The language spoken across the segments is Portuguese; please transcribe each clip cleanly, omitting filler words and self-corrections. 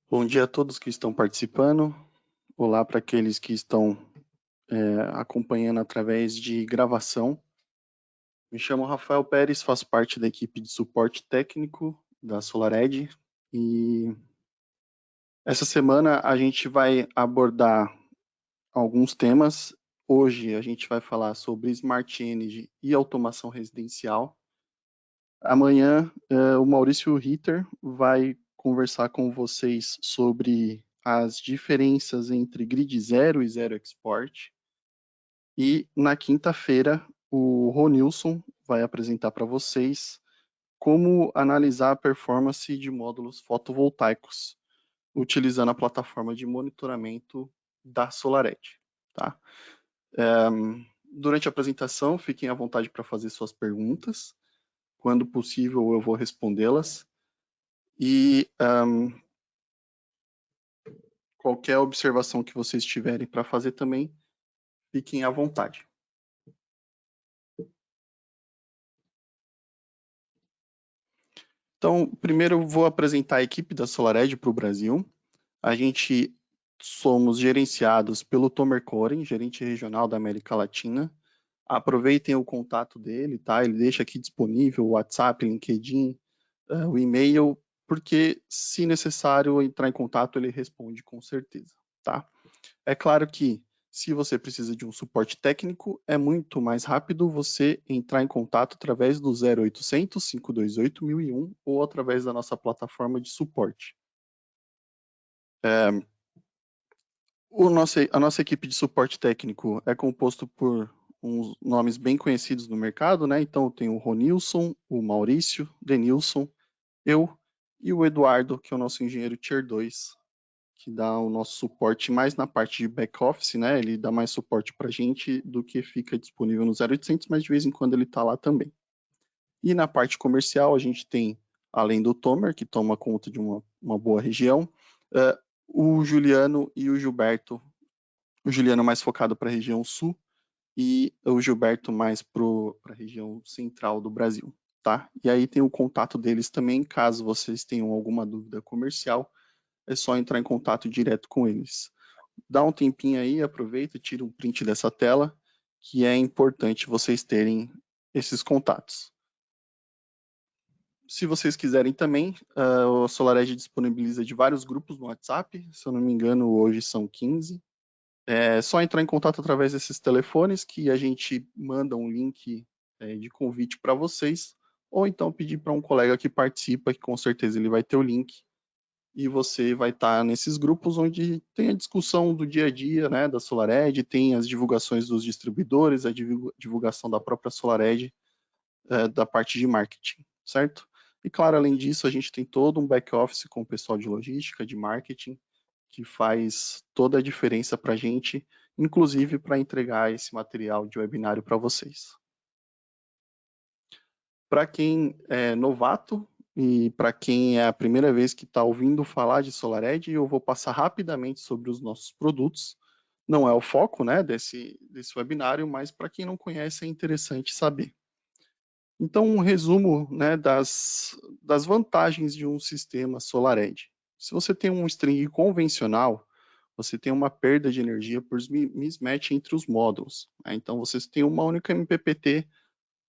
Bom dia a todos que estão participando. Olá para aqueles que estão acompanhando através de gravação. Me chamo Rafael Pérez, faço parte da equipe de suporte técnico da SolarEdge e essa semana a gente vai abordar alguns temas. Hoje a gente vai falar sobre Smart Energy e automação residencial. Amanhã o Maurício Ritter vai conversar com vocês sobre as diferenças entre grid zero e zero export. E na quinta-feira o Ronilson vai apresentar para vocês como analisar a performance de módulos fotovoltaicos utilizando a plataforma de monitoramento da SolarEdge, tá? Durante a apresentação, fiquem à vontade para fazer suas perguntas. Quando possível, eu vou respondê-las. E qualquer observação que vocês tiverem para fazer também, fiquem à vontade. Então, primeiro eu vou apresentar a equipe da SolarEdge para o Brasil. A gente somos gerenciados pelo Tomer Koren, gerente regional da América Latina. Aproveitem o contato dele, tá? Ele deixa aqui disponível o WhatsApp, LinkedIn, o e-mail, porque se necessário entrar em contato, ele responde com certeza, tá? É claro que se você precisa de um suporte técnico, é muito mais rápido você entrar em contato através do 0800 528 1001 ou através da nossa plataforma de suporte. A nossa equipe de suporte técnico é composto por uns nomes bem conhecidos no mercado, né? Então tem o Ronilson, o Maurício, Denilson, eu e o Eduardo, que é o nosso engenheiro Tier 2, que dá o nosso suporte mais na parte de back-office, né? Ele dá mais suporte para a gente do que fica disponível no 0800, mas de vez em quando ele está lá também. E na parte comercial, a gente tem, além do Tomer, que toma conta de uma boa região, o Juliano e o Gilberto. O Juliano mais focado para a região sul e o Gilberto mais para a região central do Brasil, tá? E aí tem o contato deles também, caso vocês tenham alguma dúvida comercial, é só entrar em contato direto com eles. Dá um tempinho aí, aproveita, tira um print dessa tela, que é importante vocês terem esses contatos. Se vocês quiserem também, o SolarEdge disponibiliza de vários grupos no WhatsApp, se eu não me engano, hoje são 15. É só entrar em contato através desses telefones que a gente manda um link de convite para vocês, ou então pedir para um colega que participa, que com certeza ele vai ter o link, e você vai estar nesses grupos onde tem a discussão do dia a dia, né, da SolarEdge, tem as divulgações dos distribuidores, a divulgação da própria SolarEdge, da parte de marketing, certo? E claro, além disso, a gente tem todo um back-office com o pessoal de logística, de marketing, que faz toda a diferença para a gente, inclusive para entregar esse material de webinário para vocês. Para quem é novato e para quem é a primeira vez que está ouvindo falar de SolarEdge, eu vou passar rapidamente sobre os nossos produtos. Não é o foco, né, desse webinário, mas para quem não conhece é interessante saber. Então, um resumo, né, das vantagens de um sistema SolarEdge. Se você tem um string convencional, você tem uma perda de energia por mismatch entre os módulos, né? Então, vocês têm uma única MPPT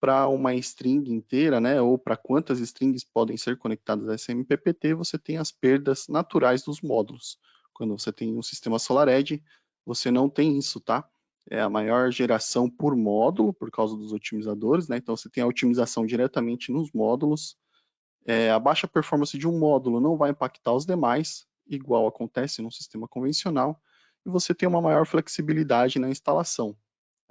para uma string inteira, né, ou para quantas strings podem ser conectadas a essa MPPT, você tem as perdas naturais dos módulos. Quando você tem um sistema SolarEdge, você não tem isso, tá? É a maior geração por módulo, por causa dos otimizadores, né? Então, você tem a otimização diretamente nos módulos. A baixa performance de um módulo não vai impactar os demais, igual acontece num sistema convencional, e você tem uma maior flexibilidade na instalação.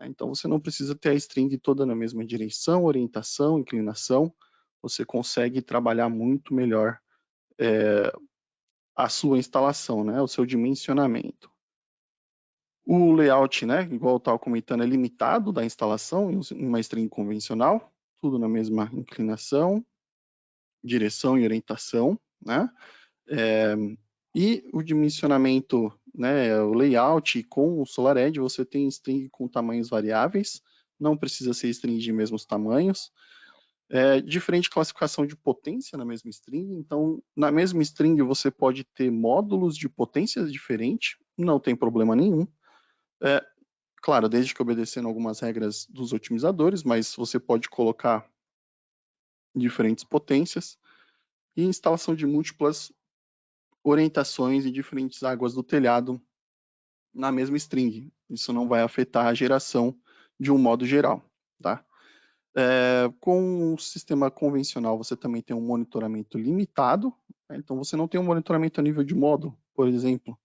Então, você não precisa ter a string toda na mesma direção, orientação, inclinação, você consegue trabalhar muito melhor a sua instalação, né, o seu dimensionamento. O layout, né, igual eu estava comentando, é limitado da instalação em uma string convencional, tudo na mesma inclinação, direção e orientação, né? E o dimensionamento, né, o layout com o SolarEdge, você tem string com tamanhos variáveis, não precisa ser string de mesmos tamanhos. Diferente classificação de potência na mesma string, então na mesma string você pode ter módulos de potências diferentes, não tem problema nenhum. Claro, desde que obedecendo algumas regras dos otimizadores, mas você pode colocar diferentes potências e instalação de múltiplas orientações e diferentes águas do telhado na mesma string. Isso não vai afetar a geração de um modo geral, tá? Com o sistema convencional, você também tem um monitoramento limitado, né? Então você não tem um monitoramento a nível de módulo, por exemplo.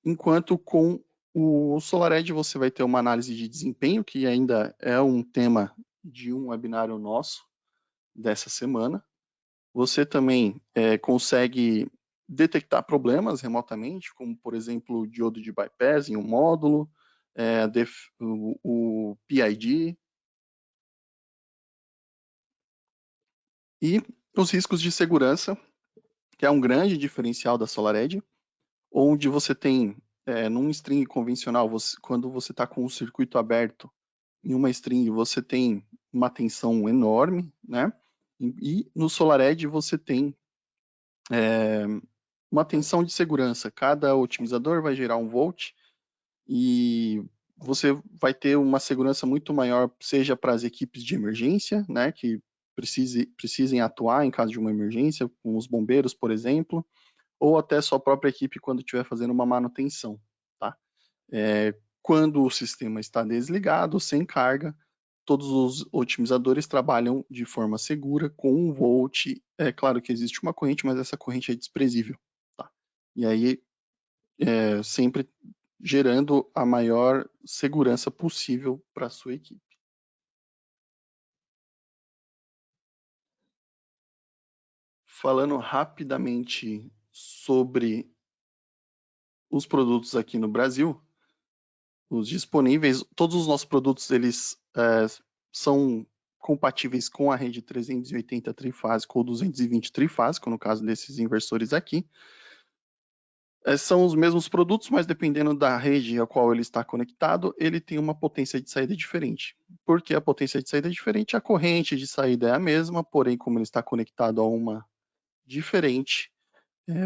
Enquanto com o SolarEdge você vai ter uma análise de desempenho, que ainda é um tema de um webinário nosso dessa semana. Você também consegue detectar problemas remotamente, como, por exemplo, o diodo de bypass em um módulo, o PID, e os riscos de segurança, que é um grande diferencial da SolarEdge, onde você tem, num string convencional, quando você está com o circuito aberto, em uma string você tem uma tensão enorme, né? E no SolarEdge você tem uma tensão de segurança. Cada otimizador vai gerar um volt e você vai ter uma segurança muito maior, seja para as equipes de emergência, né, que precisem atuar em caso de uma emergência, com os bombeiros, por exemplo, ou até sua própria equipe quando estiver fazendo uma manutenção, tá? Quando o sistema está desligado, sem carga, todos os otimizadores trabalham de forma segura, com um volt. É claro que existe uma corrente, mas essa corrente é desprezível, tá? E aí, sempre gerando a maior segurança possível para a sua equipe. Falando rapidamente sobre os produtos aqui no Brasil, os disponíveis, todos os nossos produtos eles são compatíveis com a rede 380 trifásico ou 220 trifásico, no caso desses inversores aqui. São os mesmos produtos, mas dependendo da rede a qual ele está conectado, ele tem uma potência de saída diferente. Por que a potência de saída é diferente? A corrente de saída é a mesma, porém, como ele está conectado a uma diferente,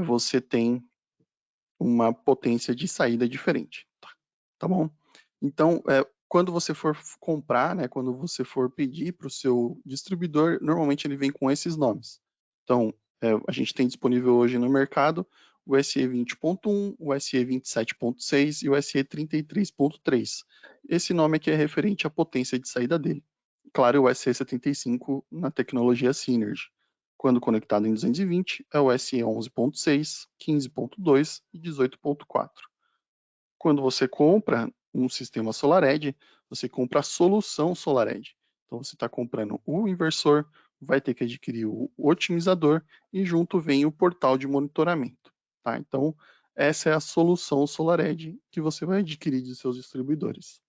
você tem uma potência de saída diferente. Tá bom? Então, quando você for comprar, né, quando você for pedir para o seu distribuidor, normalmente ele vem com esses nomes. Então, a gente tem disponível hoje no mercado o SE 20.1, o SE 27.6 e o SE 33.3. Esse nome aqui é referente à potência de saída dele. Claro, o SE 75 na tecnologia Synergy. Quando conectado em 220, é o SE 11.6, 15.2 e 18.4. Quando você compra um sistema SolarEdge, você compra a solução SolarEdge. Então, você está comprando o inversor, vai ter que adquirir o otimizador e junto vem o portal de monitoramento. Tá? Então, essa é a solução SolarEdge que você vai adquirir de seus distribuidores.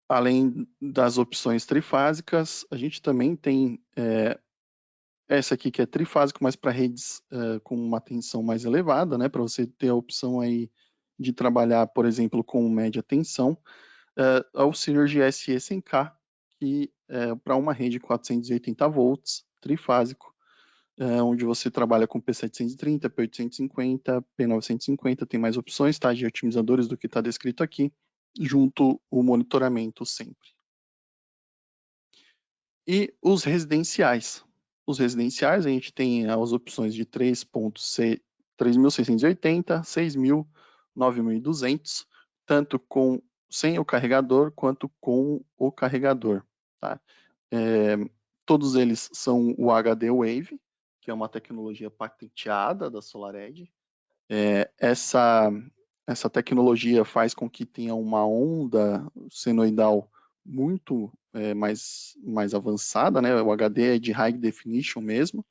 Além das opções trifásicas, a gente também tem essa aqui que é trifásico, mas para redes com uma tensão mais elevada, né? Para você ter a opção aí de trabalhar, por exemplo, com média tensão, é o Synergy SE100K, que é para uma rede 480 volts, trifásico, onde você trabalha com P730, P850, P950, tem mais opções, tá, de otimizadores do que está descrito aqui, junto o monitoramento sempre. E os residenciais. Os residenciais, a gente tem as opções de 3.680, 6.000, 9.200, tanto sem o carregador quanto com o carregador. Tá? Todos eles são o HD Wave, que é uma tecnologia patenteada da SolarEdge. Essa tecnologia faz com que tenha uma onda senoidal muito mais avançada, né? O HD é de High Definition mesmo,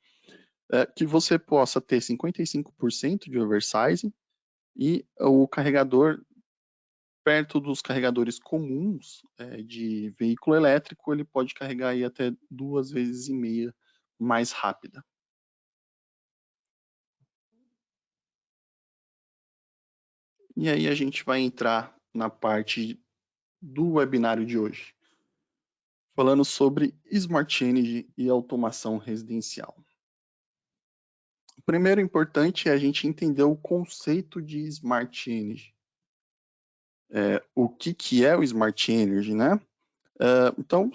que você possa ter 55% de oversize e o carregador, perto dos carregadores comuns de veículo elétrico, ele pode carregar aí até 2,5 vezes mais rápida. E aí a gente vai entrar na parte do webinário de hoje. falando sobre Smart Energy e automação residencial. O primeiro importante é a gente entender o conceito de Smart Energy. O que é o Smart Energy, né? Então,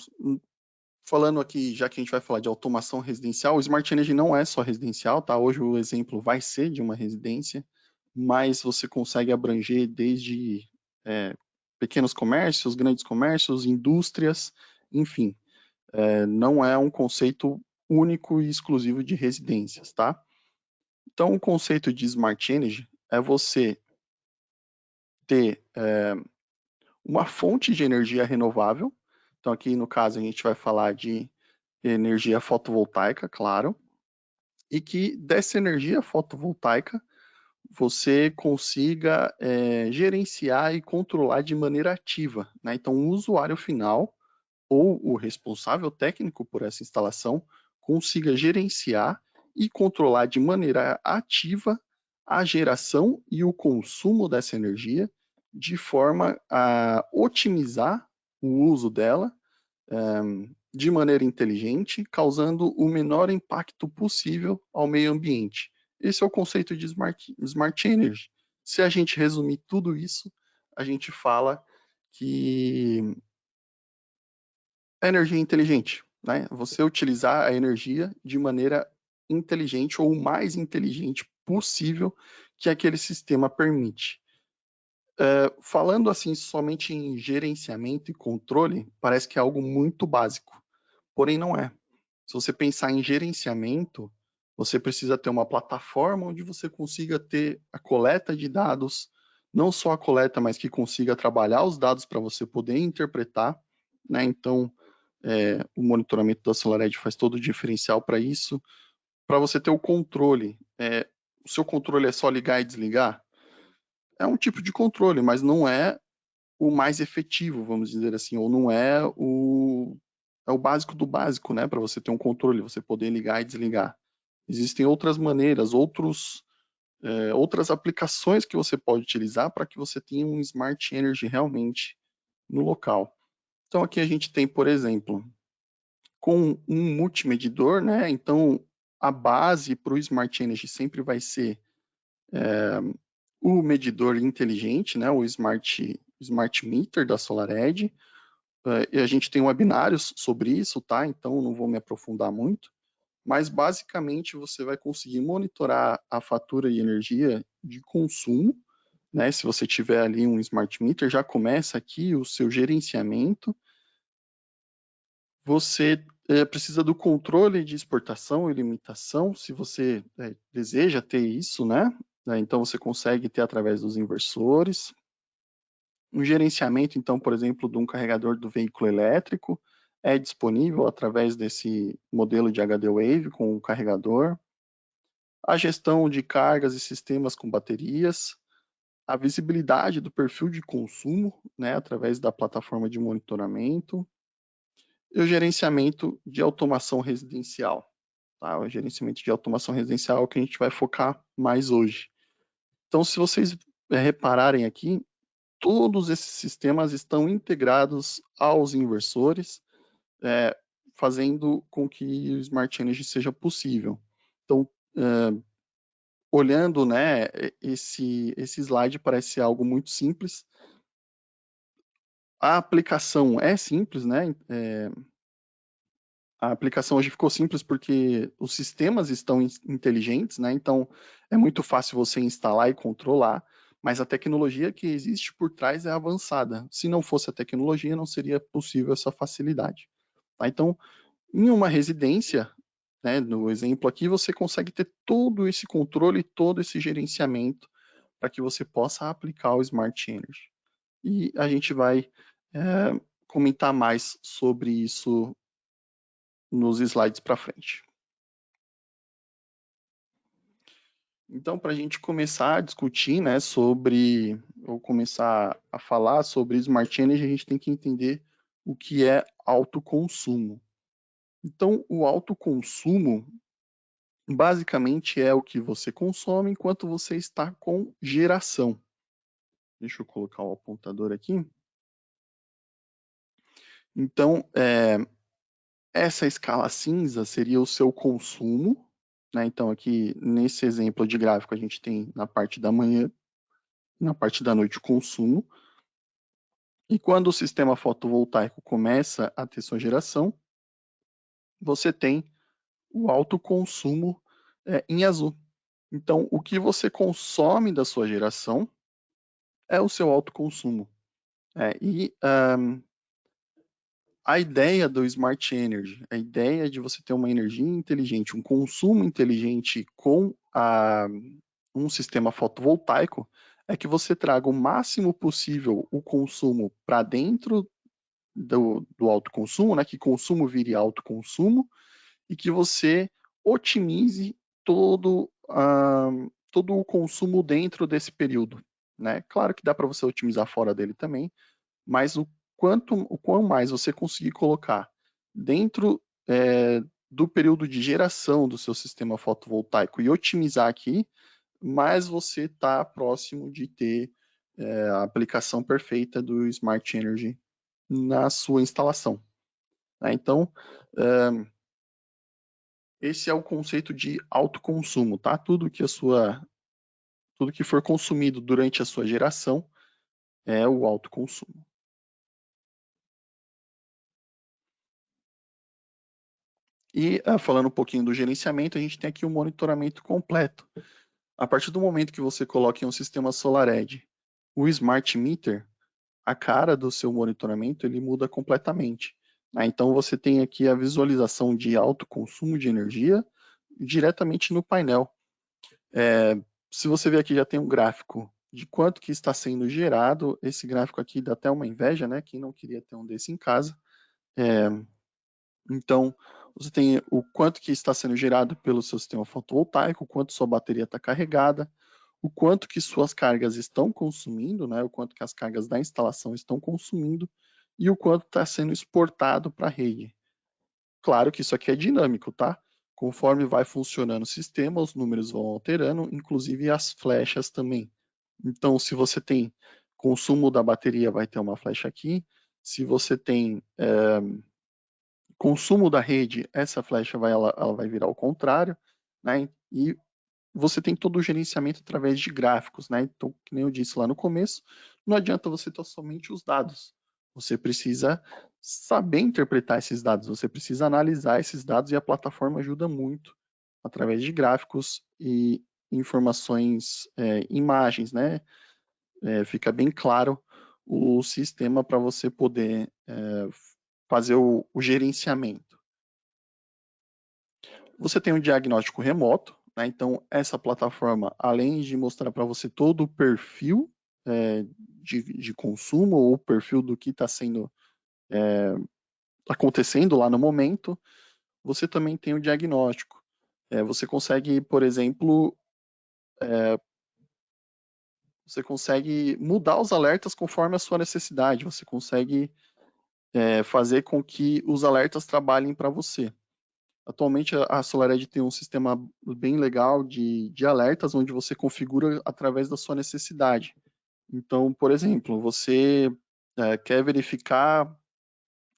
falando aqui, já que a gente vai falar de automação residencial, o Smart Energy não é só residencial, tá? Hoje o exemplo vai ser de uma residência, mas você consegue abranger desde pequenos comércios, grandes comércios, indústrias, enfim. Não é um conceito único e exclusivo de residências, tá? Então, o conceito de Smart Energy é você ter uma fonte de energia renovável. Então, aqui no caso, a gente vai falar de energia fotovoltaica, claro, e que dessa energia fotovoltaica você consiga gerenciar e controlar de maneira ativa, né? Então, o usuário final ou o responsável técnico por essa instalação consiga gerenciar e controlar de maneira ativa a geração e o consumo dessa energia, de forma a otimizar o uso dela de maneira inteligente, causando o menor impacto possível ao meio ambiente. Esse é o conceito de Smart Energy. Se a gente resumir tudo isso, a gente fala que a energia inteligente, né? Você utilizar a energia de maneira inteligente ou o mais inteligente possível que aquele sistema permite. Falando assim somente em gerenciamento e controle, parece que é algo muito básico, porém não é. Se você pensar em gerenciamento, você precisa ter uma plataforma onde você consiga ter a coleta de dados, não só a coleta, mas que consiga trabalhar os dados para você poder interpretar, né? Então, o monitoramento da SolarEdge faz todo o diferencial para isso. Para você ter o controle, o seu controle é só ligar e desligar? É um tipo de controle, mas não é o mais efetivo, vamos dizer assim, ou não é o básico do básico, né? Para você ter um controle, você poder ligar e desligar. Existem outras maneiras, outras aplicações que você pode utilizar para que você tenha um Smart Energy realmente no local. Então aqui a gente tem, por exemplo, com um multimedidor, né? Então, a base para o Smart Energy sempre vai ser o medidor inteligente, né? O Smart Meter da SolarEdge. E a gente tem webinários sobre isso, tá? Então, não vou me aprofundar muito. Mas, basicamente, você vai conseguir monitorar a fatura de energia de consumo, né? Se você tiver ali um Smart Meter, já começa aqui o seu gerenciamento. Você precisa do controle de exportação e limitação, se você deseja ter isso, né? Então você consegue ter através dos inversores. Um gerenciamento, então, por exemplo, de um carregador do veículo elétrico é disponível através desse modelo de HD Wave com o carregador. A gestão de cargas e sistemas com baterias. A visibilidade do perfil de consumo, né, através da plataforma de monitoramento. E o gerenciamento de automação residencial. Tá? O gerenciamento de automação residencial é o que a gente vai focar mais hoje. Então, se vocês repararem aqui, todos esses sistemas estão integrados aos inversores, fazendo com que o Smart Energy seja possível. Então, olhando, né, esse slide parece algo muito simples. A aplicação é simples, né? A aplicação hoje ficou simples porque os sistemas estão inteligentes, né? Então é muito fácil você instalar e controlar, mas a tecnologia que existe por trás é avançada. Se não fosse a tecnologia, não seria possível essa facilidade. Tá? Então, em uma residência, né, no exemplo aqui, você consegue ter todo esse controle, todo esse gerenciamento para que você possa aplicar o Smart Energy. E a gente vai comentar mais sobre isso nos slides para frente. Então, para a gente começar a discutir, né, ou começar a falar sobre Smart Energy, a gente tem que entender o que é autoconsumo. Então, o autoconsumo, basicamente, é o que você consome enquanto você está com geração. Deixa eu colocar o apontador aqui. Então, essa escala cinza seria o seu consumo, né? Então, aqui nesse exemplo de gráfico, a gente tem na parte da manhã, na parte da noite, o consumo. E quando o sistema fotovoltaico começa a ter sua geração, você tem o alto consumo em azul. Então, o que você consome da sua geração é o seu alto consumo. A ideia do Smart Energy, a ideia de você ter uma energia inteligente, um consumo inteligente com um sistema fotovoltaico, é que você traga o máximo possível o consumo para dentro do autoconsumo, né, que consumo vire autoconsumo, e que você otimize todo o consumo dentro desse período. Né? Claro que dá para você otimizar fora dele também, mas o quão mais você conseguir colocar dentro do período de geração do seu sistema fotovoltaico e otimizar aqui, mais você está próximo de ter a aplicação perfeita do Smart Energy na sua instalação. Né? Então, esse é o conceito de autoconsumo, tá? Tudo que for consumido durante a sua geração é o autoconsumo. E falando um pouquinho do gerenciamento, a gente tem aqui o monitoramento completo. A partir do momento que você coloca em um sistema SolarEdge o Smart Meter, a cara do seu monitoramento ele muda completamente. Né? Então você tem aqui a visualização de alto consumo de energia diretamente no painel. Se você ver aqui, já tem um gráfico de quanto que está sendo gerado. Esse gráfico aqui dá até uma inveja, né? Quem não queria ter um desse em casa. Então, você tem o quanto que está sendo gerado pelo seu sistema fotovoltaico, o quanto sua bateria está carregada, o quanto que suas cargas estão consumindo, né? O quanto que as cargas da instalação estão consumindo e o quanto está sendo exportado para a rede. Claro que isso aqui é dinâmico, tá? Conforme vai funcionando o sistema, os números vão alterando, inclusive as flechas também. Então, se você tem consumo da bateria, vai ter uma flecha aqui. Se você tem consumo da rede, essa flecha ela vai virar ao contrário, né? E você tem todo o gerenciamento através de gráficos, né? Então, que nem eu disse lá no começo, não adianta você ter somente os dados. Você precisa saber interpretar esses dados, você precisa analisar esses dados e a plataforma ajuda muito através de gráficos e informações, imagens, né? Fica bem claro o sistema para você poder fazer o gerenciamento. Você tem um diagnóstico remoto, né? Então essa plataforma, além de mostrar para você todo o perfil de consumo ou o perfil do que está sendo acontecendo lá no momento, você também tem o diagnóstico. Você consegue, por exemplo, você consegue mudar os alertas conforme a sua necessidade. Você consegue fazer com que os alertas trabalhem para você. Atualmente a SolarEdge tem um sistema bem legal de alertas, onde você configura através da sua necessidade. Então, por exemplo, você quer verificar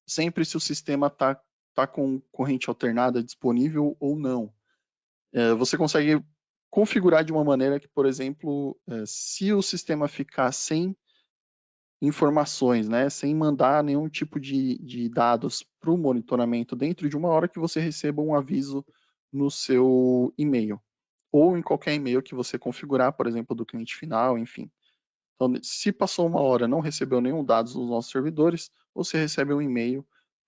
sempre se o sistema tá com corrente alternada disponível ou não. Você consegue configurar de uma maneira que, por exemplo, se o sistema ficar sem informações, né, sem mandar nenhum tipo de dados para o monitoramento dentro de uma hora, que você receba um aviso no seu e-mail, ou em qualquer e-mail que você configurar, por exemplo, do cliente final, enfim. Então, se passou uma hora, não recebeu nenhum dados dos nossos servidores, você recebe um e-mail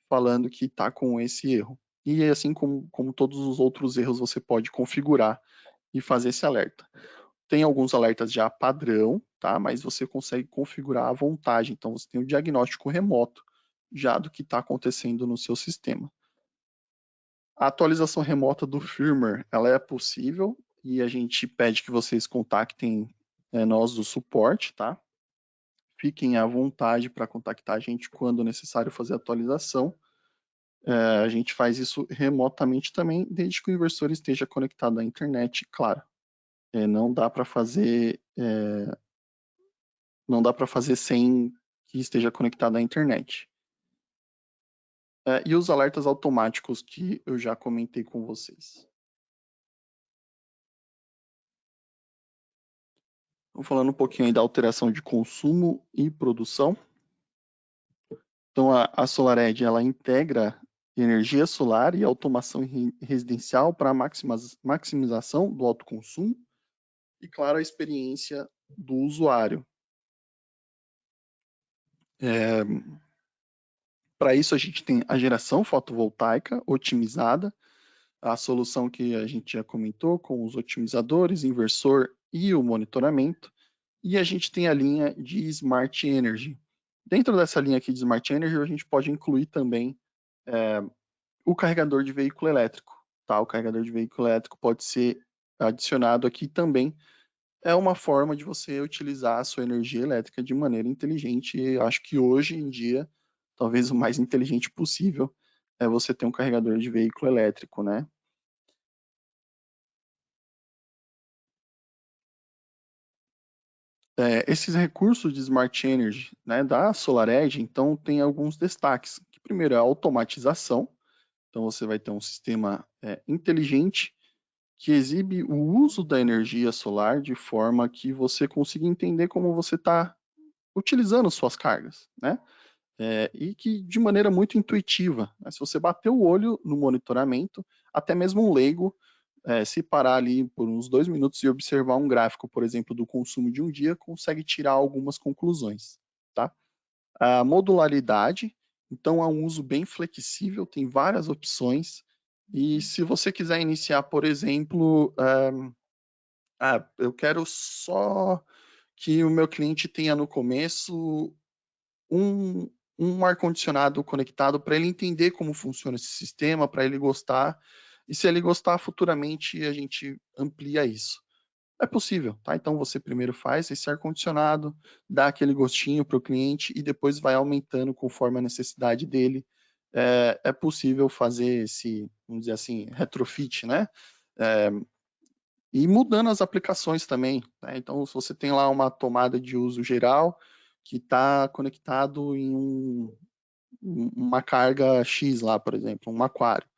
falando que está com esse erro. E assim como todos os outros erros, você pode configurar e fazer esse alerta. Tem alguns alertas já padrão, tá? Mas você consegue configurar à vontade. Então, você tem o diagnóstico remoto já do que está acontecendo no seu sistema. A atualização remota do firmware, ela é possível e a gente pede que vocês contactem nós do suporte, tá? Fiquem à vontade para contactar a gente quando necessário fazer a atualização. A gente faz isso remotamente também, desde que o inversor esteja conectado à internet, claro. Não dá para fazer não dá para fazer sem que esteja conectado à internet. e os alertas automáticos que eu já comentei com vocês. Então, falando um pouquinho aí da alteração de consumo e produção. Então, a SolarEdge, ela integra energia solar e automação residencial para maximização do autoconsumo e, claro, a experiência do usuário. Para isso, a gente tem a geração fotovoltaica otimizada, a solução que a gente já comentou com os otimizadores, inversor e o monitoramento. E a gente tem a linha de Smart Energy. Dentro dessa linha aqui de Smart Energy, a gente pode incluir também o carregador de veículo elétrico. Tá? O carregador de veículo elétrico pode ser adicionado aqui também. É uma forma de você utilizar a sua energia elétrica de maneira inteligente. E eu acho que hoje em dia, talvez o mais inteligente possível é você ter um carregador de veículo elétrico, né? Esses recursos de Smart Energy, né, da SolarEdge, então, tem alguns destaques. Que primeiro é a automatização. Então, você vai ter um sistema inteligente que exibe o uso da energia solar de forma que você consiga entender como você está utilizando suas cargas, né? E que de maneira muito intuitiva. Né? Se você bater o olho no monitoramento, até mesmo um leigo, se parar ali por uns 2 minutos e observar um gráfico, por exemplo, do consumo de um dia, consegue tirar algumas conclusões. Tá? A modularidade, então é um uso bem flexível, tem várias opções. E se você quiser iniciar, por exemplo, eu quero só que o meu cliente tenha no começo um, um ar-condicionado conectado para ele entender como funciona esse sistema, para ele gostar. E se ele gostar, futuramente a gente amplia isso. É possível, tá? Então você primeiro faz esse ar-condicionado, dá aquele gostinho para o cliente e depois vai aumentando conforme a necessidade dele. É possível fazer esse, vamos dizer assim, retrofit, né? É, e mudando as aplicações também. Né? Então, se você tem lá uma tomada de uso geral que está conectado em uma carga X lá, por exemplo, um aquário.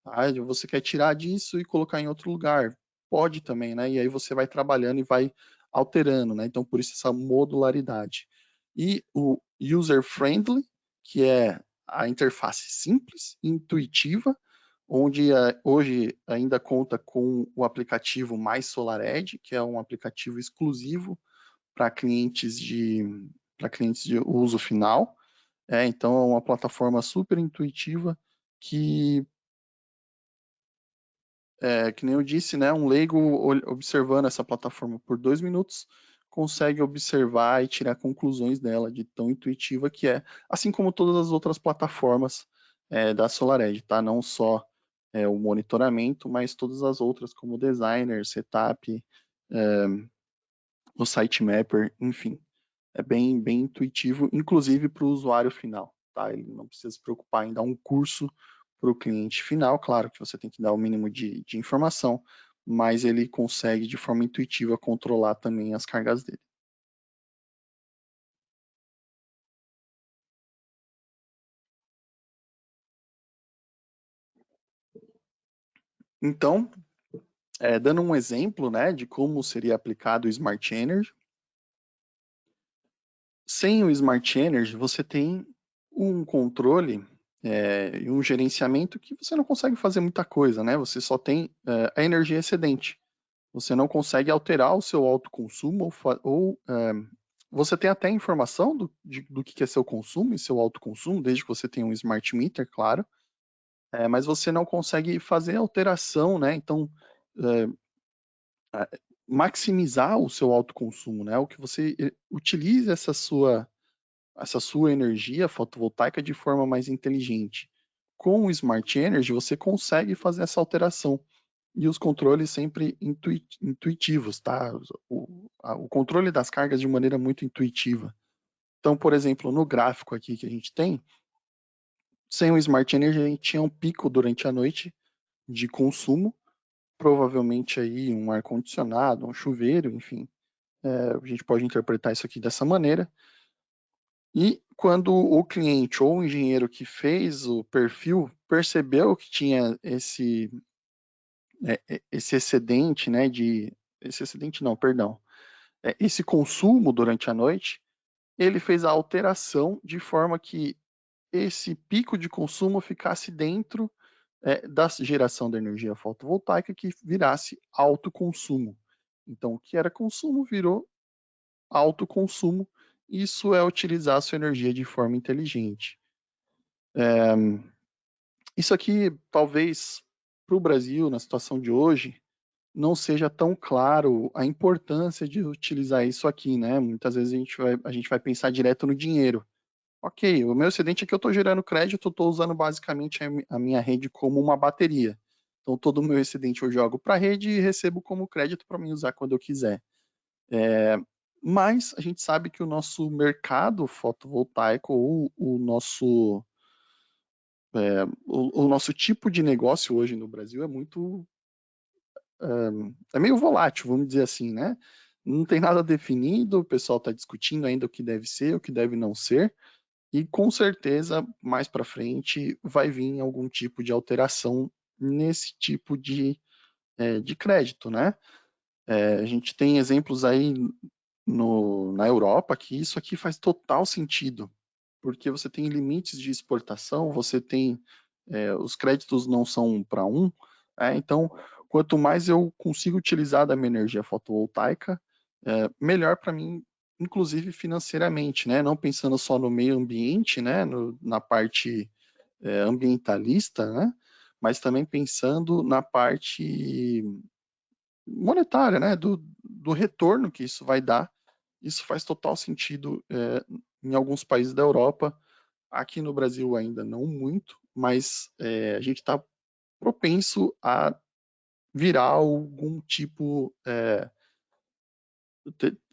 Tá? Você quer tirar disso e colocar em outro lugar. Pode também, né? E aí você vai trabalhando e vai alterando, né? Então, por isso essa modularidade. E o user-friendly, que é a interface simples, intuitiva, onde hoje ainda conta com o aplicativo Mais SolarEdge, que é um aplicativo exclusivo para clientes de uso final. Então é uma plataforma super intuitiva que nem eu disse, né, um leigo observando essa plataforma por 2 minutos consegue observar e tirar conclusões dela de tão intuitiva que é, assim como todas as outras plataformas da SolarEdge, tá? Não só o monitoramento, mas todas as outras como o Designer, Setup, o Sitemapper, enfim. É bem intuitivo, inclusive para o usuário final. Tá? Ele não precisa se preocupar em dar um curso para o cliente final. Claro que você tem que dar o mínimo de informação, mas ele consegue, de forma intuitiva, controlar também as cargas dele. Então, dando um exemplo, né, de como seria aplicado o Smart Energy, sem o Smart Energy, você tem um controle e um gerenciamento que você não consegue fazer muita coisa, né? Você só tem a energia excedente. Você não consegue alterar o seu autoconsumo você tem até informação do que é seu consumo e seu autoconsumo, desde que você tenha um smart meter, claro, mas você não consegue fazer alteração, né? Então, maximizar o seu autoconsumo, né? O que você utilize essa sua energia fotovoltaica de forma mais inteligente. Com o Smart Energy, você consegue fazer essa alteração. E os controles sempre intuitivos, tá? O controle das cargas de maneira muito intuitiva. Então, por exemplo, no gráfico aqui que a gente tem, sem o Smart Energy, a gente tinha um pico durante a noite de consumo, provavelmente aí um ar-condicionado, um chuveiro, enfim. A gente pode interpretar isso aqui dessa maneira. E quando o cliente ou o engenheiro que fez o perfil percebeu que tinha esse excedente, né, esse excedente não, perdão, esse consumo durante a noite, ele fez a alteração de forma que esse pico de consumo ficasse dentro da geração da energia fotovoltaica, que virasse autoconsumo. Então, o que era consumo virou autoconsumo. Isso é utilizar a sua energia de forma inteligente. Isso aqui, talvez, para o Brasil, na situação de hoje, não seja tão claro a importância de utilizar isso aqui, né? Muitas vezes a gente vai pensar direto no dinheiro. Ok, o meu excedente é que eu estou gerando crédito, estou usando basicamente a minha rede como uma bateria. Então, todo o meu excedente eu jogo para a rede e recebo como crédito para mim usar quando eu quiser. Mas a gente sabe que o nosso mercado fotovoltaico ou o nosso tipo de negócio hoje no Brasil é muito é meio volátil, vamos dizer assim, né? Não tem nada definido, o pessoal está discutindo ainda o que deve ser, o que deve não ser, e com certeza mais para frente vai vir algum tipo de alteração nesse tipo de crédito, né? A gente tem exemplos aí na Europa que isso aqui faz total sentido, porque você tem limites de exportação, você tem os créditos não são um para um, então quanto mais eu consigo utilizar da minha energia fotovoltaica, melhor para mim, inclusive financeiramente, né? Não pensando só no meio ambiente, né? Na parte ambientalista, né? Mas também pensando na parte monetária, né? Do retorno que isso vai dar. Isso faz total sentido em alguns países da Europa. Aqui no Brasil ainda não muito, mas a gente está propenso a virar algum tipo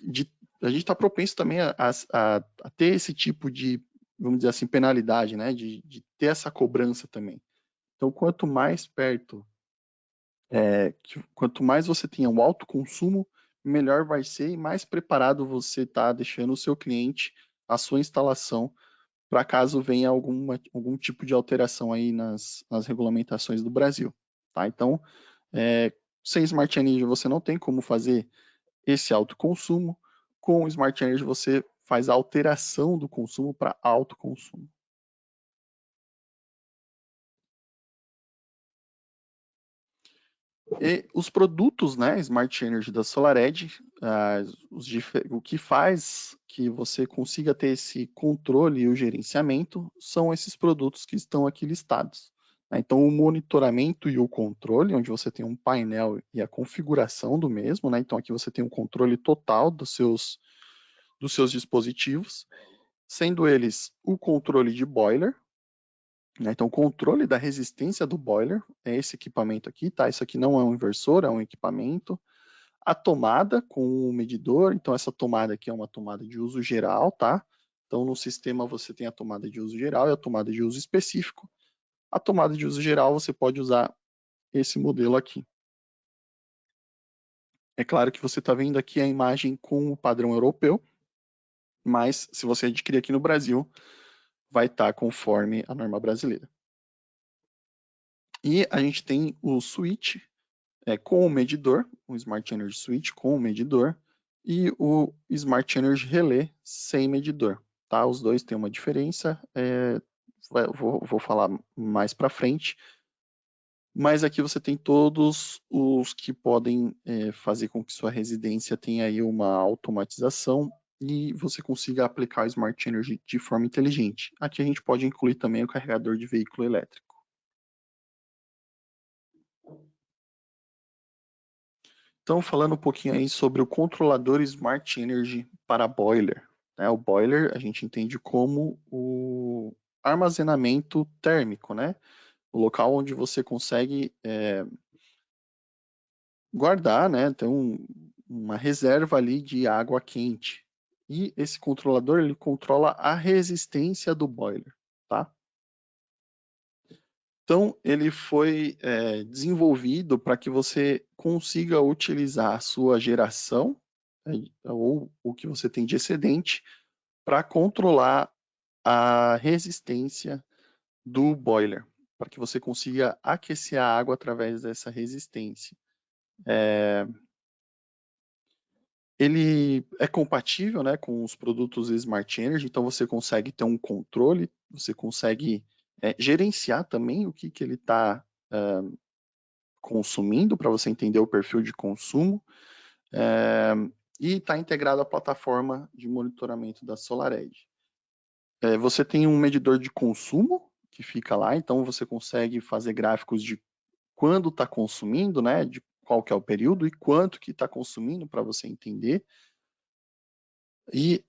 de. A gente está propenso também a ter esse tipo de, vamos dizer assim, penalidade, né? De ter essa cobrança também. Então, quanto mais você tenha um alto consumo, melhor vai ser e mais preparado você está deixando o seu cliente, a sua instalação, para caso venha algum tipo de alteração aí nas regulamentações do Brasil. Tá? Então, sem Smart Energy você não tem como fazer esse alto consumo. Com o Smart Energy você faz a alteração do consumo para alto consumo. E os produtos, né, Smart Energy da SolarEdge, o que faz que você consiga ter esse controle e o gerenciamento são esses produtos que estão aqui listados. Né? Então, o monitoramento e o controle, onde você tem um painel e a configuração do mesmo, né? Então aqui você tem um controle total dos seus dispositivos, sendo eles o controle de boiler, né? Então, o controle da resistência do boiler é esse equipamento aqui, tá? Isso aqui não é um inversor, é um equipamento. A tomada com o medidor, então essa tomada aqui é uma tomada de uso geral, tá? Então, no sistema você tem a tomada de uso geral e a tomada de uso específico. A tomada de uso geral você pode usar esse modelo aqui. É claro que você está vendo aqui a imagem com o padrão europeu, mas se você adquirir aqui no Brasil, vai estar conforme a norma brasileira. E a gente tem o switch com o medidor, o Smart Energy Switch com o medidor, e o Smart Energy Relay sem medidor. Tá? Os dois têm uma diferença, vou falar mais para frente, mas aqui você tem todos os que podem fazer com que sua residência tenha aí uma automatização e você consiga aplicar o Smart Energy de forma inteligente. Aqui a gente pode incluir também o carregador de veículo elétrico. Então, falando um pouquinho aí sobre o controlador Smart Energy para boiler. Né? O boiler a gente entende como o armazenamento térmico, né? O local onde você consegue guardar, né? Ter uma reserva ali de água quente. E esse controlador ele controla a resistência do boiler, tá? Então, ele foi desenvolvido para que você consiga utilizar a sua geração, ou o que você tem de excedente, para controlar a resistência do boiler, para que você consiga aquecer a água através dessa resistência. Ele é compatível, né, com os produtos Smart Energy, então você consegue ter um controle, você consegue gerenciar também o que ele está consumindo, para você entender o perfil de consumo, e está integrado à plataforma de monitoramento da SolarEdge. Você tem um medidor de consumo que fica lá, então você consegue fazer gráficos de quando está consumindo, né, de qual que é o período e quanto que está consumindo para você entender. E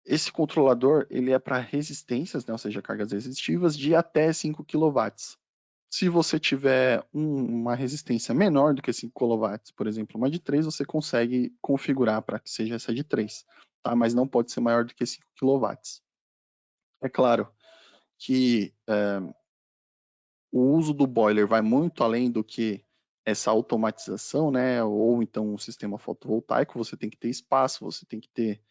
esse controlador ele é para resistências, né, ou seja, cargas resistivas de até 5 kW. Se você tiver uma resistência menor do que 5 kW, por exemplo, uma de 3, você consegue configurar para que seja essa de 3, tá? Mas não pode ser maior do que 5 kW. É claro que o uso do boiler vai muito além do que essa automatização, né? Ou então um sistema fotovoltaico, você tem que ter espaço, você tem que ter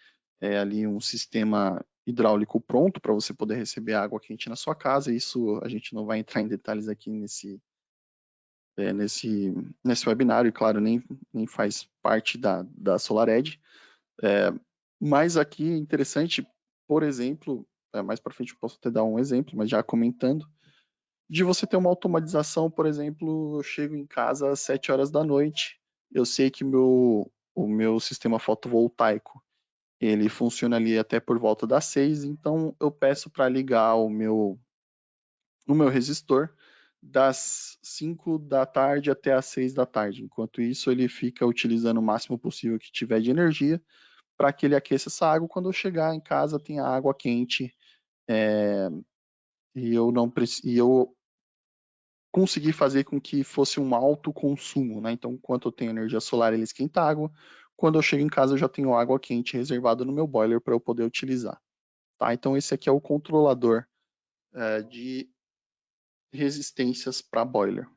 ali um sistema hidráulico pronto para você poder receber água quente na sua casa. Isso a gente não vai entrar em detalhes aqui nesse webinário, e claro, nem faz parte da SolarEdge. Mas aqui é interessante, por exemplo, mais para frente eu posso até dar um exemplo, mas já comentando, de você ter uma automatização, por exemplo, eu chego em casa às 7 horas da noite, eu sei que o meu sistema fotovoltaico ele funciona ali até por volta das 6, então eu peço para ligar o meu resistor das 5 da tarde até as 6 da tarde. Enquanto isso, ele fica utilizando o máximo possível que tiver de energia para que ele aqueça essa água. Quando eu chegar em casa, tenha água quente e eu não e eu consegui fazer com que fosse um alto consumo, né? Então, enquanto eu tenho energia solar, ele esquenta a água. Quando eu chego em casa, eu já tenho água quente reservada no meu boiler para eu poder utilizar. Tá? Então, esse aqui é o controlador de resistências para boiler.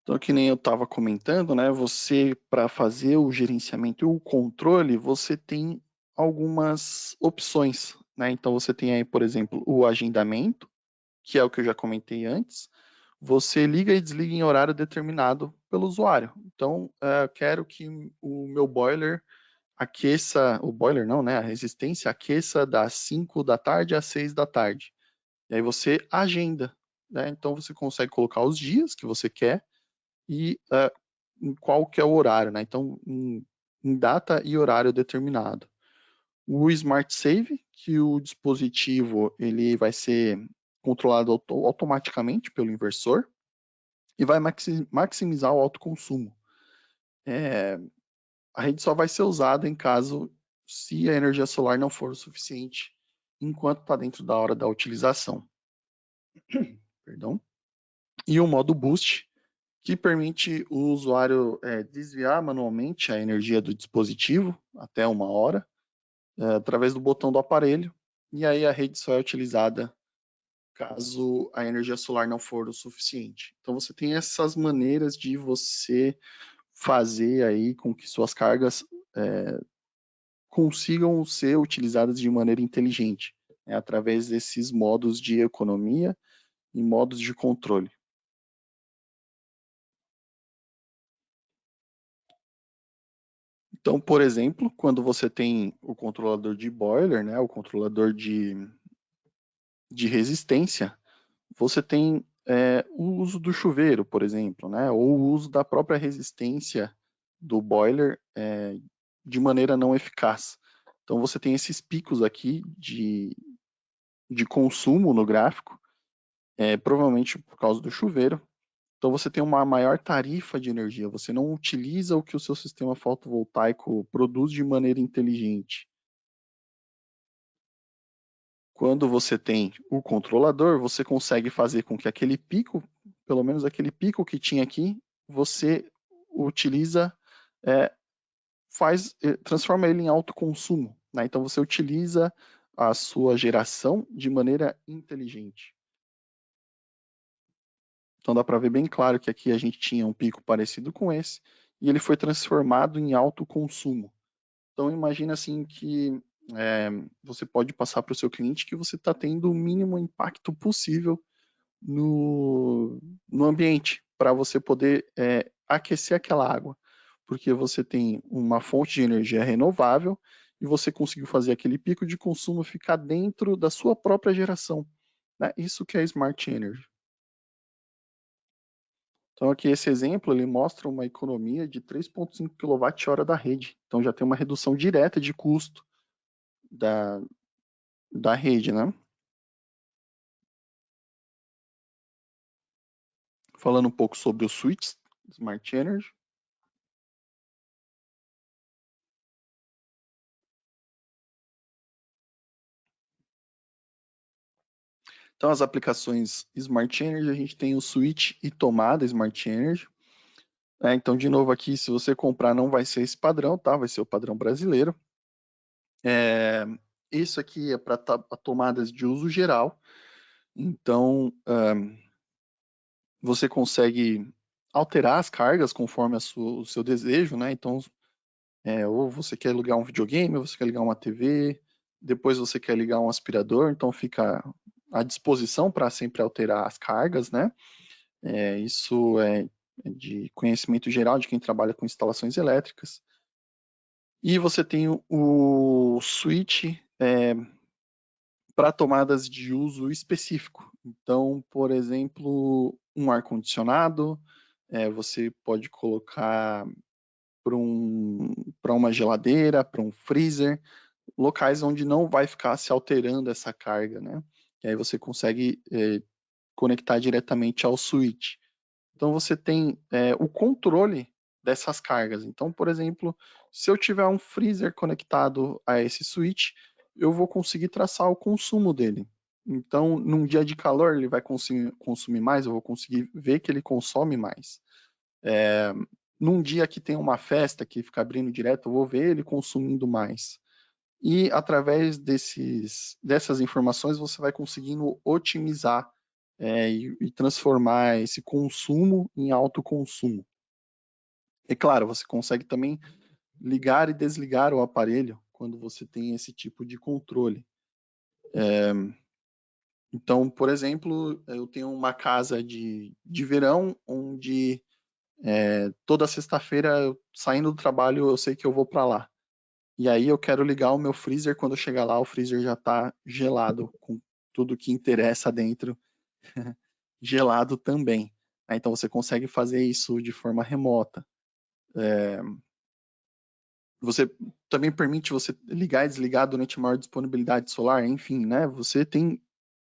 Então, que nem eu estava comentando, né? Você, para fazer o gerenciamento e o controle, você tem algumas opções, né? Então, você tem aí, por exemplo, o agendamento, que é o que eu já comentei antes. Você liga e desliga em horário determinado pelo usuário. Então, eu quero que o meu boiler aqueça, o boiler não, né? A resistência aqueça das 5 da tarde às 6 da tarde. E aí você agenda, né? Então, você consegue colocar os dias que você quer e em qual que é o horário, né? Então, em data e horário determinado. O Smart Save, que o dispositivo ele vai ser controlado automaticamente pelo inversor e vai maximizar o autoconsumo. A rede só vai ser usada em caso se a energia solar não for o suficiente enquanto está dentro da hora da utilização. Perdão. E o modo Boost, que permite o usuário desviar manualmente a energia do dispositivo até 1 hora, através do botão do aparelho, e aí a rede só é utilizada caso a energia solar não for o suficiente. Então você tem essas maneiras de você fazer aí com que suas cargas consigam ser utilizadas de maneira inteligente, através desses modos de economia e modos de controle. Então, por exemplo, quando você tem o controlador de boiler, né, o controlador de resistência, você tem o uso do chuveiro, por exemplo, né, ou o uso da própria resistência do boiler de maneira não eficaz. Então, você tem esses picos aqui de consumo no gráfico, provavelmente por causa do chuveiro. Então, você tem uma maior tarifa de energia, você não utiliza o que o seu sistema fotovoltaico produz de maneira inteligente. Quando você tem o controlador, você consegue fazer com que aquele pico, pelo menos aquele pico que tinha aqui, você utiliza, transforma ele em autoconsumo, né? Então você utiliza a sua geração de maneira inteligente. Então dá para ver bem claro que aqui a gente tinha um pico parecido com esse e ele foi transformado em alto consumo. Então imagina assim que você pode passar para o seu cliente que você está tendo o mínimo impacto possível no ambiente para você poder aquecer aquela água, porque você tem uma fonte de energia renovável e você conseguiu fazer aquele pico de consumo ficar dentro da sua própria geração, né? Isso que é Smart Energy. Então aqui esse exemplo ele mostra uma economia de 3,5 kWh da rede. Então já tem uma redução direta de custo da, da rede, né? Falando um pouco sobre os switches Smart Energy. Então as aplicações Smart Energy, a gente tem o switch e tomada Smart Energy. Então, de novo aqui, se você comprar, não vai ser esse padrão, tá? Vai ser o padrão brasileiro. Isso aqui é para tomadas de uso geral. Então, você consegue alterar as cargas conforme o seu desejo, né? Então, ou você quer ligar um videogame, ou você quer ligar uma TV, depois você quer ligar um aspirador, então fica à disposição para sempre alterar as cargas, né? Isso é de conhecimento geral de quem trabalha com instalações elétricas. E você tem o switch para tomadas de uso específico. Então, por exemplo, um ar-condicionado, você pode colocar para uma geladeira, para um freezer, locais onde não vai ficar se alterando essa carga, né? E aí você consegue conectar diretamente ao switch. Então você tem o controle dessas cargas. Então, por exemplo, se eu tiver um freezer conectado a esse switch, eu vou conseguir traçar o consumo dele. Então, num dia de calor, ele vai consumir mais, eu vou conseguir ver que ele consome mais. Num dia que tem uma festa que fica abrindo direto, eu vou ver ele consumindo mais. E através dessas informações, você vai conseguindo otimizar e transformar esse consumo em alto consumo. E claro, você consegue também ligar e desligar o aparelho quando você tem esse tipo de controle. Então, por exemplo, eu tenho uma casa de verão onde toda sexta-feira, saindo do trabalho, eu sei que eu vou para lá. E aí eu quero ligar o meu freezer, quando eu chegar lá, o freezer já está gelado, com tudo que interessa dentro gelado também. Então você consegue fazer isso de forma remota. Você também permite você ligar e desligar durante maior disponibilidade solar, enfim, né? Você tem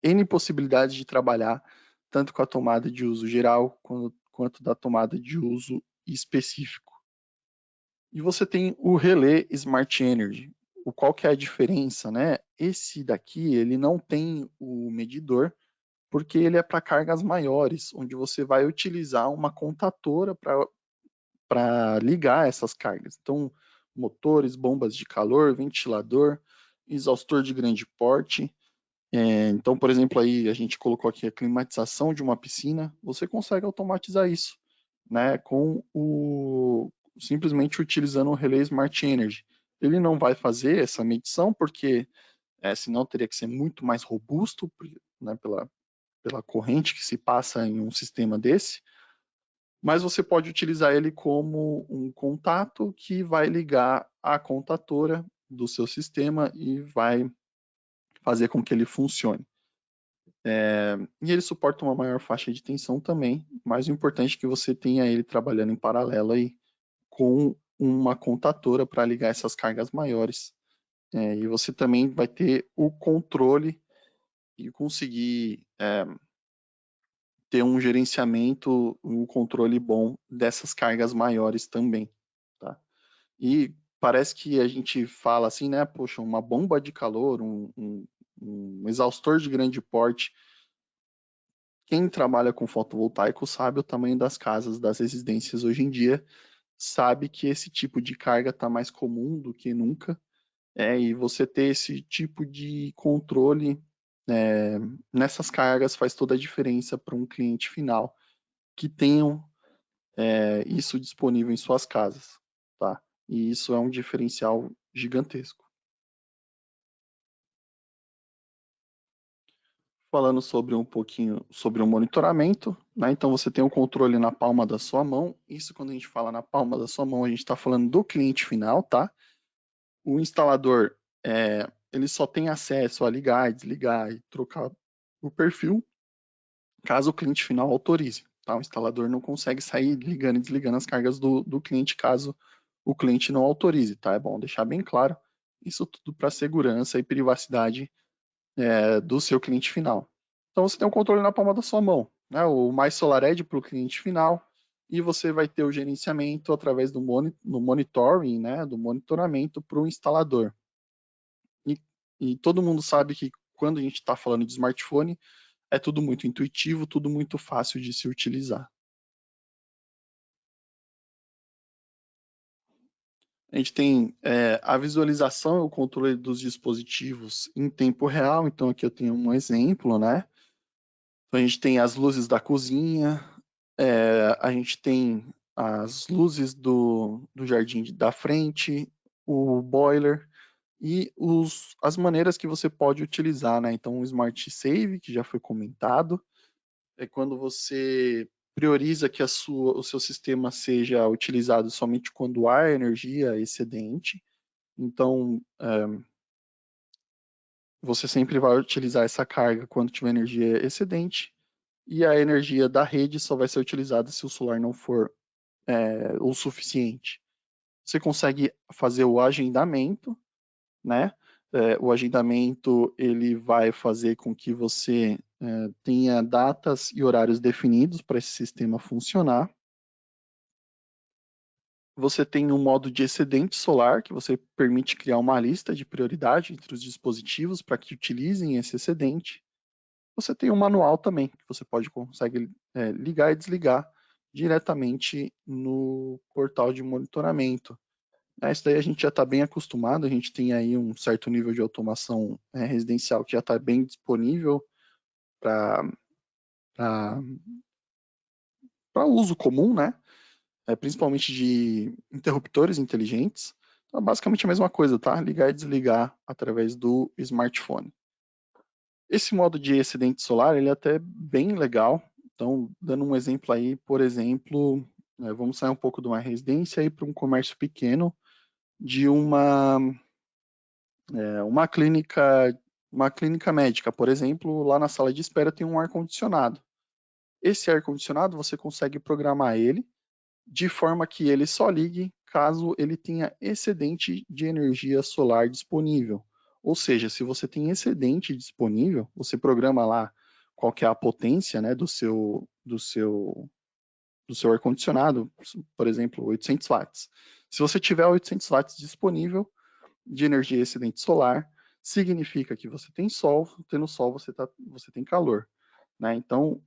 N possibilidades de trabalhar, tanto com a tomada de uso geral, quanto da tomada de uso específico. E você tem o relé Smart Energy. Qual que é a diferença, né? Esse daqui, ele não tem o medidor, porque ele é para cargas maiores, onde você vai utilizar uma contatora para ligar essas cargas. Então, motores, bombas de calor, ventilador, exaustor de grande porte. Então, por exemplo, aí a gente colocou aqui a climatização de uma piscina, você consegue automatizar isso, né, simplesmente utilizando o relé Smart Energy. Ele não vai fazer essa medição porque senão teria que ser muito mais robusto, né, pela corrente que se passa em um sistema desse, mas você pode utilizar ele como um contato que vai ligar a contatora do seu sistema e vai fazer com que ele funcione. E ele suporta uma maior faixa de tensão também, mas o importante é que você tenha ele trabalhando em paralelo aí com uma contatora para ligar essas cargas maiores. E você também vai ter o controle e conseguir ter um gerenciamento, um controle bom dessas cargas maiores também, tá? E parece que a gente fala assim, né? Poxa, uma bomba de calor, um exaustor de grande porte. Quem trabalha com fotovoltaico sabe o tamanho das casas, das residências hoje em dia, sabe que esse tipo de carga está mais comum do que nunca, e você ter esse tipo de controle nessas cargas faz toda a diferença para um cliente final. que tenham isso disponível em suas casas, tá? E isso é um diferencial gigantesco. Falando sobre um pouquinho sobre o monitoramento, né? Então você tem o controle na palma da sua mão. Isso quando a gente fala na palma da sua mão, a gente está falando do cliente final, tá? O instalador ele só tem acesso a ligar, desligar e trocar o perfil, caso o cliente final autorize. Tá? O instalador não consegue sair ligando e desligando as cargas do cliente caso o cliente não autorize. Tá? É bom deixar bem claro. Isso tudo para segurança e privacidade do seu cliente final. Então você tem um controle na palma da sua mão, né? O Mais SolarEdge para o cliente final, e você vai ter o gerenciamento através do monitoring, né? Do monitoramento para o instalador. E, e todo mundo sabe que quando a gente está falando de smartphone, é tudo muito intuitivo, tudo muito fácil de se utilizar. A gente tem a visualização e o controle dos dispositivos em tempo real. Então, aqui eu tenho um exemplo, né? Então, a gente tem as luzes da cozinha, a gente tem as luzes do jardim da frente, o boiler e as maneiras que você pode utilizar, né? Então, o Smart Save, que já foi comentado, é quando você prioriza que o seu sistema seja utilizado somente quando há energia excedente. Então, você sempre vai utilizar essa carga quando tiver energia excedente, e a energia da rede só vai ser utilizada se o solar não for o suficiente. Você consegue fazer o agendamento, né? O agendamento ele vai fazer com que você tenha datas e horários definidos para esse sistema funcionar. Você tem um modo de excedente solar, que você permite criar uma lista de prioridade entre os dispositivos para que utilizem esse excedente. Você tem um manual também, que você consegue ligar e desligar diretamente no portal de monitoramento. Isso daí a gente já está bem acostumado, a gente tem aí um certo nível de automação residencial que já está bem disponível para uso comum, né? Principalmente de interruptores inteligentes. Então, é basicamente a mesma coisa, tá? Ligar e desligar através do smartphone. Esse modo de excedente solar, ele é até bem legal. Então, dando um exemplo aí, por exemplo, vamos sair um pouco de uma residência e para um comércio pequeno de uma clínica médica, por exemplo, lá na sala de espera tem um ar-condicionado. Esse ar-condicionado você consegue programar ele de forma que ele só ligue caso ele tenha excedente de energia solar disponível. Ou seja, se você tem excedente disponível, você programa lá qual que é a potência, né, do seu ar-condicionado, por exemplo, 800 watts. Se você tiver 800 watts disponível de energia excedente solar, significa que você tem sol, tendo sol você tem calor. Né? Então,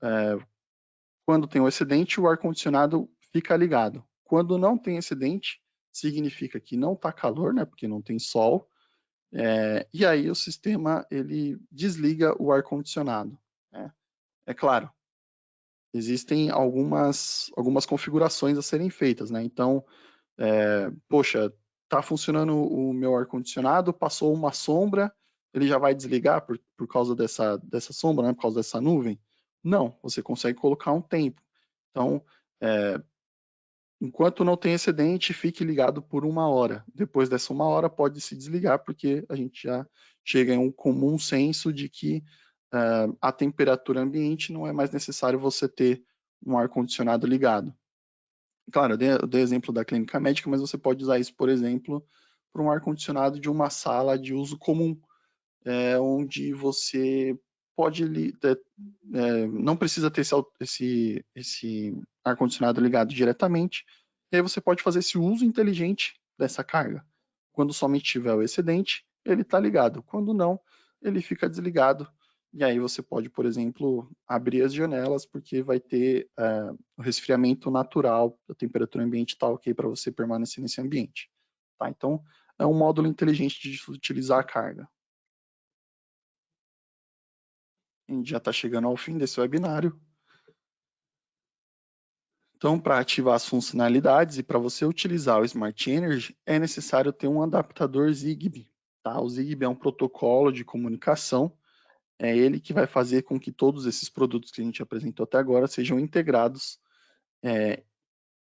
quando tem o excedente, o ar-condicionado fica ligado. Quando não tem excedente, significa que não está calor, né, porque não tem sol, e aí o sistema ele desliga o ar-condicionado. Né? É claro, existem algumas configurações a serem feitas, né? Então, poxa, está funcionando o meu ar-condicionado, passou uma sombra, ele já vai desligar por causa dessa sombra, né? Por causa dessa nuvem? Não, você consegue colocar um tempo. Então, enquanto não tem excedente, fique ligado por 1 hora. Depois dessa 1 hora, pode se desligar, porque a gente já chega em um comum senso de que a temperatura ambiente não é mais necessário você ter um ar-condicionado ligado. Claro, eu dei exemplo da clínica médica, mas você pode usar isso, por exemplo, para um ar-condicionado de uma sala de uso comum, onde você pode não precisa ter esse ar-condicionado ligado diretamente, e aí você pode fazer esse uso inteligente dessa carga. Quando somente tiver o excedente, ele está ligado. Quando não, ele fica desligado. E aí você pode, por exemplo, abrir as janelas, porque vai ter o resfriamento natural, a temperatura ambiente está ok para você permanecer nesse ambiente. Tá? Então, é um módulo inteligente de utilizar a carga. A gente já está chegando ao fim desse webinário. Então, para ativar as funcionalidades e para você utilizar o Smart Energy, é necessário ter um adaptador Zigbee. Tá? O Zigbee é um protocolo de comunicação, é ele que vai fazer com que todos esses produtos que a gente apresentou até agora sejam integrados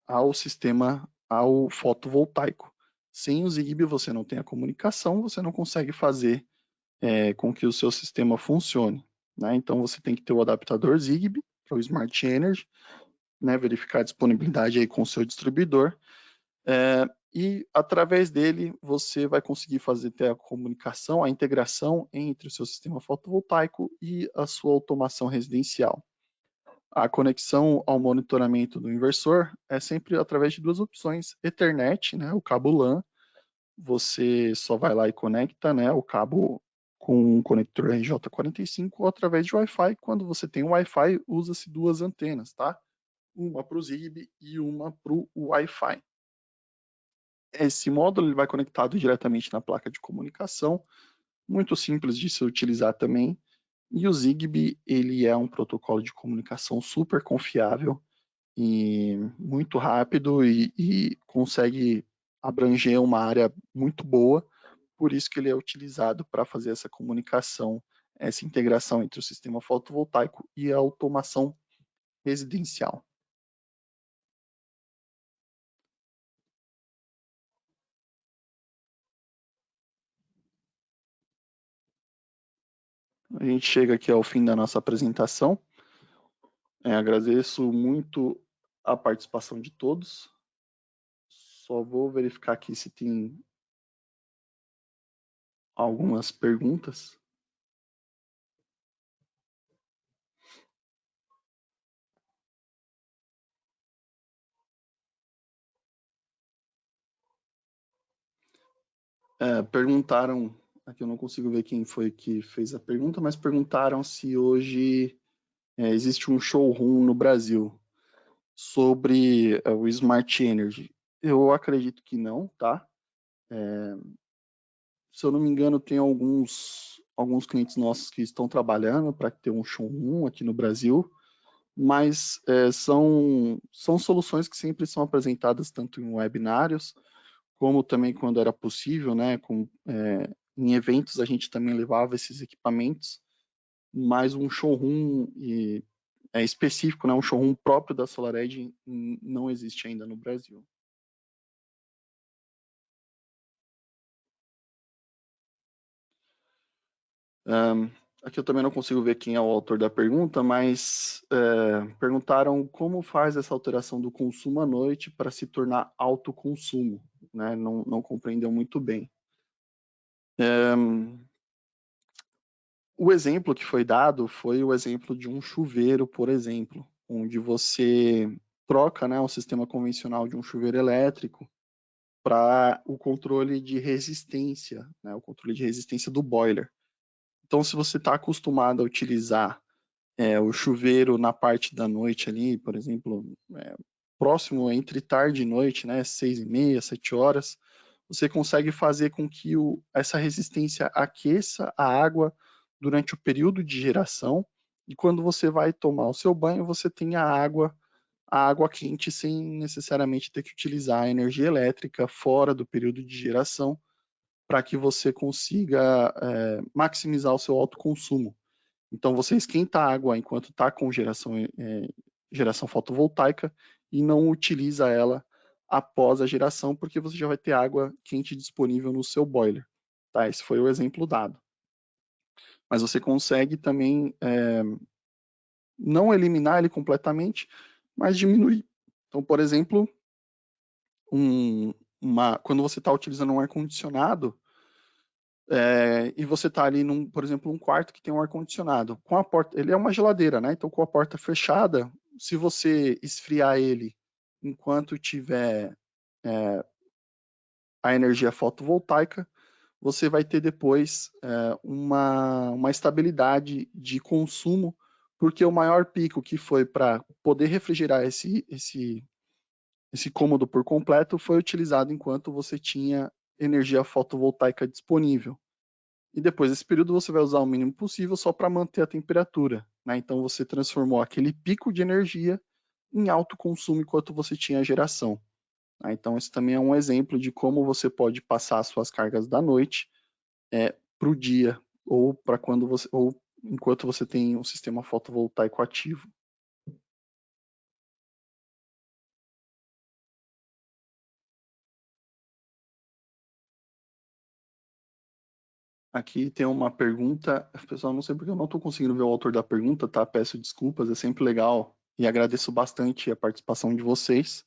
ao sistema, ao fotovoltaico. Sem o Zigbee você não tem a comunicação, você não consegue fazer com que o seu sistema funcione. Né? Então você tem que ter o adaptador Zigbee para o Smart Energy, né, verificar a disponibilidade aí com o seu distribuidor, e através dele você vai conseguir fazer ter a comunicação, a integração entre o seu sistema fotovoltaico e a sua automação residencial. A conexão ao monitoramento do inversor é sempre através de duas opções: Ethernet, né, o cabo LAN, você só vai lá e conecta, né, o cabo com um conector RJ45, ou através de Wi-Fi. Quando você tem um Wi-Fi, usa-se duas antenas, tá? Uma para o Zigbee e uma para o Wi-Fi. Esse módulo ele vai conectado diretamente na placa de comunicação, muito simples de se utilizar também. E o Zigbee ele é um protocolo de comunicação super confiável e muito rápido e consegue abranger uma área muito boa. Por isso que ele é utilizado para fazer essa comunicação, essa integração entre o sistema fotovoltaico e a automação residencial. A gente chega aqui ao fim da nossa apresentação. Agradeço muito a participação de todos. Só vou verificar aqui se tem algumas perguntas. Perguntaram, aqui eu não consigo ver quem foi que fez a pergunta, mas perguntaram se hoje existe um showroom no Brasil sobre o Smart Energy. Eu acredito que não, tá? Se eu não me engano, tem alguns clientes nossos que estão trabalhando para ter um showroom aqui no Brasil, mas são soluções que sempre são apresentadas tanto em webinários, como também quando era possível, né? Em eventos a gente também levava esses equipamentos, mas um showroom específico, né? Um showroom próprio da SolarEdge não existe ainda no Brasil. Aqui eu também não consigo ver quem é o autor da pergunta, mas perguntaram como faz essa alteração do consumo à noite para se tornar autoconsumo, né? Não compreendeu muito bem. O exemplo que foi dado foi o exemplo de um chuveiro, por exemplo, onde você troca, né, o sistema convencional de um chuveiro elétrico para o controle de resistência, né, o controle de resistência do boiler. Então, se você está acostumado a utilizar o chuveiro na parte da noite ali, por exemplo, próximo entre tarde e noite, né, 6h30, 7 horas, você consegue fazer com que essa resistência aqueça a água durante o período de geração, e quando você vai tomar o seu banho, você tem a água quente sem necessariamente ter que utilizar a energia elétrica fora do período de geração, para que você consiga maximizar o seu autoconsumo. Então você esquenta a água enquanto está com geração fotovoltaica e não utiliza ela após a geração, porque você já vai ter água quente disponível no seu boiler. Tá? Esse foi o exemplo dado. Mas você consegue também não eliminar ele completamente, mas diminuir. Então, por exemplo, quando você está utilizando um ar-condicionado, e você está ali, por exemplo, um quarto que tem um ar-condicionado, com a porta, ele é uma geladeira, né? Então, com a porta fechada, se você esfriar ele enquanto tiver a energia fotovoltaica, você vai ter depois uma estabilidade de consumo, porque o maior pico que foi para poder refrigerar esse cômodo por completo foi utilizado enquanto você tinha energia fotovoltaica disponível. E depois desse período você vai usar o mínimo possível só para manter a temperatura. Né? Então você transformou aquele pico de energia em alto consumo enquanto você tinha geração. Tá? Então, esse também é um exemplo de como você pode passar as suas cargas da noite para o dia, ou para quando você, ou enquanto você tem um sistema fotovoltaico ativo. Aqui tem uma pergunta, pessoal, não sei porque eu não estou conseguindo ver o autor da pergunta, tá? Peço desculpas, é sempre legal e agradeço bastante a participação de vocês.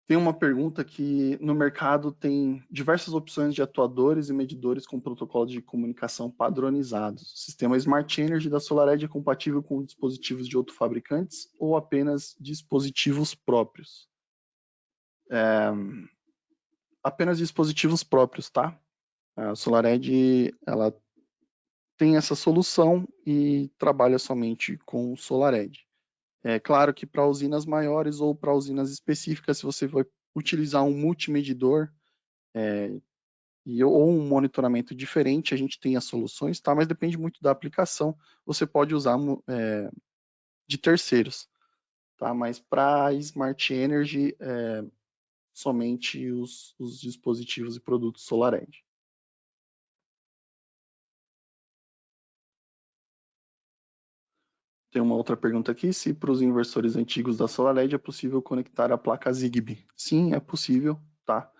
Tem uma pergunta que no mercado tem diversas opções de atuadores e medidores com protocolos de comunicação padronizados. O sistema Smart Energy da SolarEdge é compatível com dispositivos de outros fabricantes ou apenas dispositivos próprios? Apenas dispositivos próprios, tá? A SolarEdge, ela tem essa solução e trabalha somente com o SolarEdge. É claro que para usinas maiores ou para usinas específicas, se você vai utilizar um multimedidor, ou um monitoramento diferente, a gente tem as soluções, tá? Mas depende muito da aplicação. Você pode usar de terceiros, tá? Mas para Smart Energy, somente os dispositivos e produtos SolarEdge. Tem uma outra pergunta aqui, se para os inversores antigos da SolarEdge é possível conectar a placa Zigbee. Sim, é possível, tá?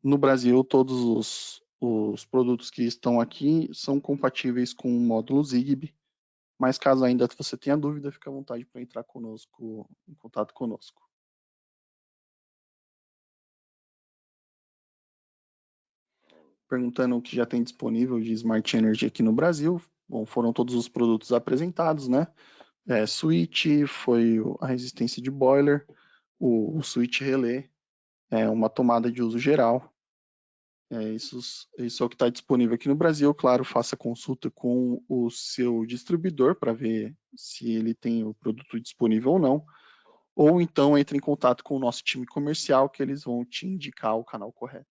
No Brasil, todos os produtos que estão aqui são compatíveis com o módulo Zigbee, mas caso ainda você tenha dúvida, fique à vontade para entrar conosco, em contato conosco. Perguntando o que já tem disponível de Smart Energy aqui no Brasil. Bom, foram todos os produtos apresentados, né? Switch, foi a resistência de boiler, o switch relé, uma tomada de uso geral. Isso é o que está disponível aqui no Brasil. Claro, faça consulta com o seu distribuidor para ver se ele tem o produto disponível ou não. Ou então entre em contato com o nosso time comercial, que eles vão te indicar o canal correto.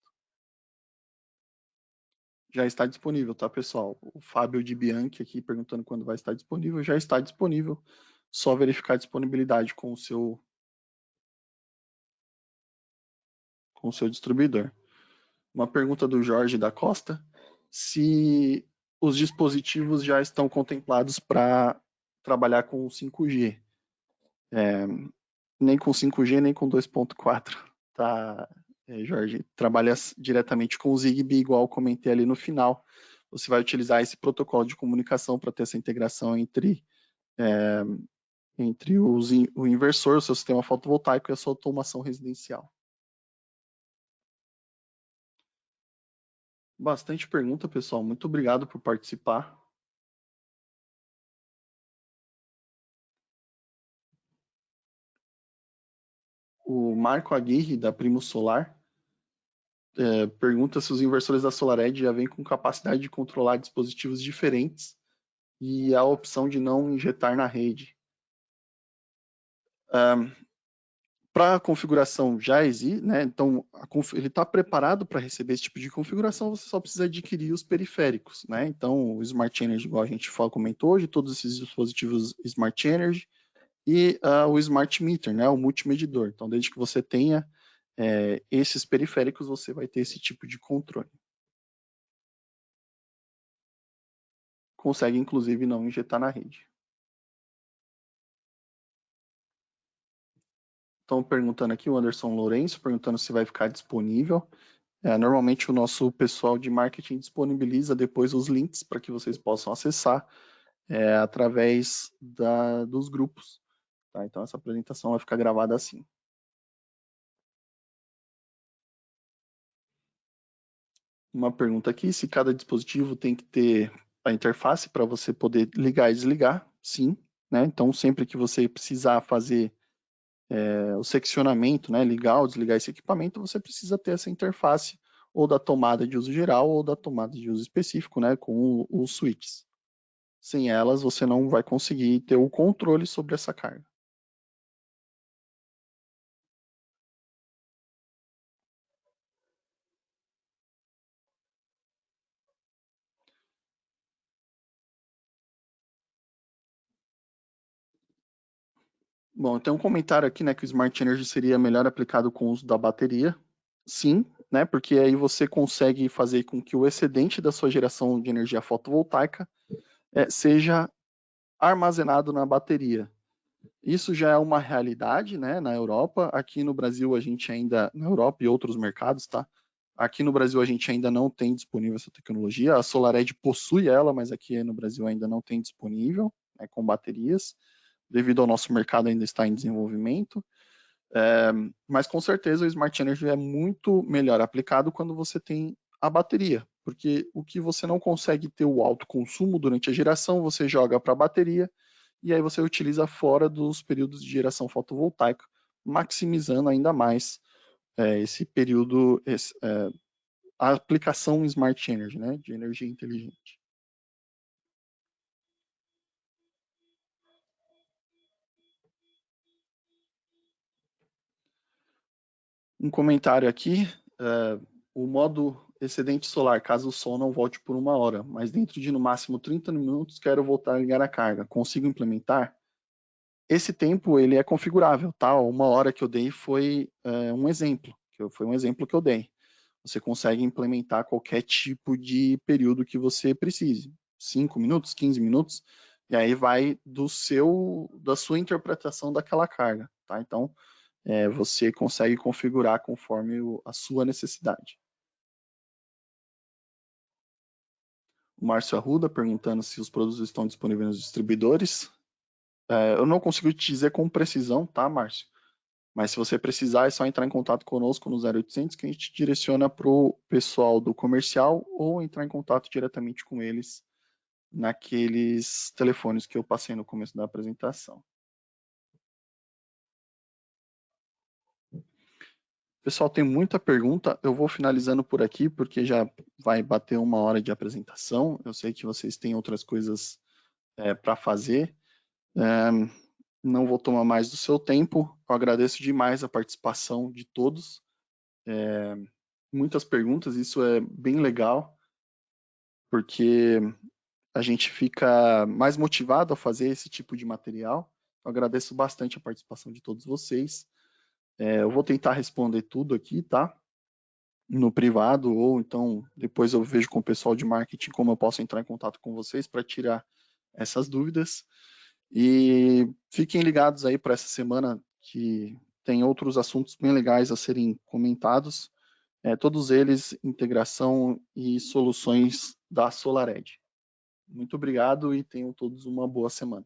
Já está disponível, tá, pessoal? O Fábio de Bianchi aqui perguntando quando vai estar disponível. Já está disponível. Só verificar a disponibilidade com o seu distribuidor. Uma pergunta do Jorge da Costa: se os dispositivos já estão contemplados para trabalhar com 5G. Nem com 5G, nem com 2.4, tá, Jorge? Trabalha diretamente com o Zigbee, igual comentei ali no final. Você vai utilizar esse protocolo de comunicação para ter essa integração entre o inversor, o seu sistema fotovoltaico e a sua automação residencial. Bastante pergunta, pessoal. Muito obrigado por participar. O Marco Aguirre, da Primo Solar, pergunta se os inversores da SolarEdge já vêm com capacidade de controlar dispositivos diferentes e a opção de não injetar na rede. Para a configuração já existe, né? Então ele está preparado para receber esse tipo de configuração, você só precisa adquirir os periféricos, né? Então o Smart Energy, igual a gente comentou hoje, todos esses dispositivos Smart Energy e o Smart Meter, né? O multimedidor. Então desde que você tenha esses periféricos, você vai ter esse tipo de controle. Consegue inclusive não injetar na rede. Estão perguntando aqui, o Anderson Lourenço, perguntando se vai ficar disponível. Normalmente o nosso pessoal de marketing disponibiliza depois os links para que vocês possam acessar através dos grupos. Tá? Então essa apresentação vai ficar gravada assim. Uma pergunta aqui, se cada dispositivo tem que ter a interface para você poder ligar e desligar? Sim. Né? Então sempre que você precisar fazer o seccionamento, né, ligar ou desligar esse equipamento, você precisa ter essa interface ou da tomada de uso geral ou da tomada de uso específico, né, com os switches. Sem elas, você não vai conseguir ter o controle sobre essa carga. Bom, tem um comentário aqui, né, que o Smart Energy seria melhor aplicado com o uso da bateria. Sim, né, porque aí você consegue fazer com que o excedente da sua geração de energia fotovoltaica seja armazenado na bateria. Isso já é uma realidade, né, na Europa. Aqui no Brasil a gente ainda, na Europa e outros mercados, tá? Aqui no Brasil a gente ainda não tem disponível essa tecnologia. A SolarEdge possui ela, mas aqui no Brasil ainda não tem disponível, né, com baterias, devido ao nosso mercado ainda estar em desenvolvimento. Mas com certeza o Smart Energy é muito melhor aplicado quando você tem a bateria, porque o que você não consegue ter o alto consumo durante a geração, você joga para a bateria e aí você utiliza fora dos períodos de geração fotovoltaica, maximizando ainda mais esse período, a aplicação Smart Energy, né, de energia inteligente. Um comentário aqui, o modo excedente solar, caso o sol não volte por 1 hora, mas dentro de no máximo 30 minutos quero voltar a ligar a carga, consigo implementar? Esse tempo ele é configurável, tá? 1 hora que eu dei foi um exemplo, foi um exemplo que eu dei. Você consegue implementar qualquer tipo de período que você precise, 5 minutos, 15 minutos, e aí vai da sua interpretação daquela carga, tá? Então, você consegue configurar conforme a sua necessidade. O Márcio Arruda perguntando se os produtos estão disponíveis nos distribuidores. Eu não consigo te dizer com precisão, tá, Márcio? Mas se você precisar, é só entrar em contato conosco no 0800 que a gente direciona para o pessoal do comercial ou entrar em contato diretamente com eles naqueles telefones que eu passei no começo da apresentação. Pessoal, tem muita pergunta. Eu vou finalizando por aqui, porque já vai bater 1 hora de apresentação. Eu sei que vocês têm outras coisas para fazer. Não vou tomar mais do seu tempo. Eu agradeço demais a participação de todos. Muitas perguntas, isso é bem legal, porque a gente fica mais motivado a fazer esse tipo de material. Eu agradeço bastante a participação de todos vocês. Eu vou tentar responder tudo aqui, tá? No privado, ou então depois eu vejo com o pessoal de marketing como eu posso entrar em contato com vocês para tirar essas dúvidas. E fiquem ligados aí para essa semana que tem outros assuntos bem legais a serem comentados, todos eles integração e soluções da SolarEdge. Muito obrigado e tenham todos uma boa semana.